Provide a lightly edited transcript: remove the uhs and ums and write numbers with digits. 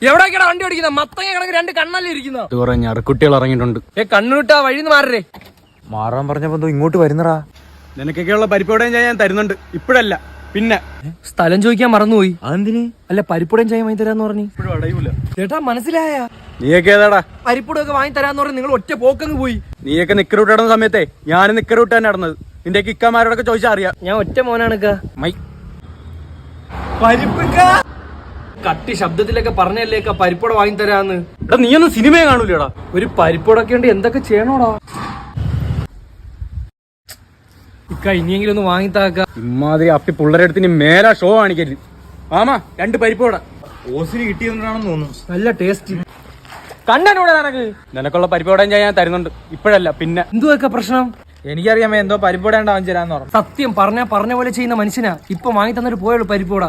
എവിടേക്കാണ് വണ്ടി ഓടിക്കുന്ന? മത്തങ്ങ കണക്ക് രണ്ട് കണ്ണല്ലേ ഇരിക്കുന്ന ഞറക്കുട്ടികൾ ഇറങ്ങിയിട്ടുണ്ട്. കണ്ണുവിട്ടാ വഴിന്ന് മാറേ. മാറാൻ പറഞ്ഞപ്പോ ഇങ്ങോട്ട് വരുന്നടാ. നിനക്കൊക്കെയുള്ള പരിപ്പോടയും ഞാൻ തരുന്നുണ്ട്, ഇപ്പഴല്ല പിന്നെ. സ്ഥലം ചോദിക്കാൻ മറന്നുപോയി. അതെന്തിന്? അല്ല പരിപ്പുടയും ചായ വാങ്ങി തരാന്ന് പറഞ്ഞു. ഇപ്പോഴും അടയൂല ചേട്ടാ മനസ്സിലായ? നീയൊക്കെ ഏതാടാ? പരിപ്പുടൊക്കെ വാങ്ങി തരാന്ന് പറഞ്ഞ് നിങ്ങൾ ഒറ്റ പോക്കങ്ങ് പോയി. നീയൊക്കെ നിക്കറൂട്ടിടുന്ന സമയത്തെ ഞാൻ നിക്കറൂട്ട് തന്നെ നടന്നത്. നിന്റെ ഇക്കമാരോടൊക്കെ ചോദിച്ചാൽ അറിയാം. ഞാൻ ഒറ്റ മോനാണ് കട്ടി ശബ്ദത്തിലൊക്കെ പറഞ്ഞല്ലേക്ക പരിപ്പുട വാങ്ങി തരാന്ന്. എടാ നീയൊന്നും സിനിമയെ കാണൂലടാ. ഒരു പരിപ്പുടൊക്കെ ഉണ്ട്, എന്തൊക്കെ ചെയ്യണോടാ ഇക്ക? ഇനിയെങ്കിലും ഒന്ന് വാങ്ങിത്താക്ക. ഇമാതിരി അപ്പി പിള്ളേരെടുത്ത് മേലാ ഷോ കാണിക്കരുത്. ആമാ 2 പരിപ്പോട ഓസിന് കിട്ടിയെന്നാണെന്ന് തോന്നുന്നു. നല്ല ടേസ്റ്റ്. കണ്ണനോടെ നിനക്ക്? നിനക്കുള്ള പരിപ്പോടയും ഞാൻ തരുന്നുണ്ട്, ഇപ്പഴല്ല പിന്നെ. എന്തുവൊക്കെ പ്രശ്നം? എനിക്കറിയാമേ എന്തോ പരിപ്പോടേണ്ട വാങ്ങിച്ചു തരാന്ന് പറഞ്ഞു. സത്യം പറഞ്ഞ പോലെ ചെയ്യുന്ന മനുഷ്യനാ. ഇപ്പൊ വാങ്ങി തന്നിട്ട് പോയുള്ളൂ പരിപ്പോട.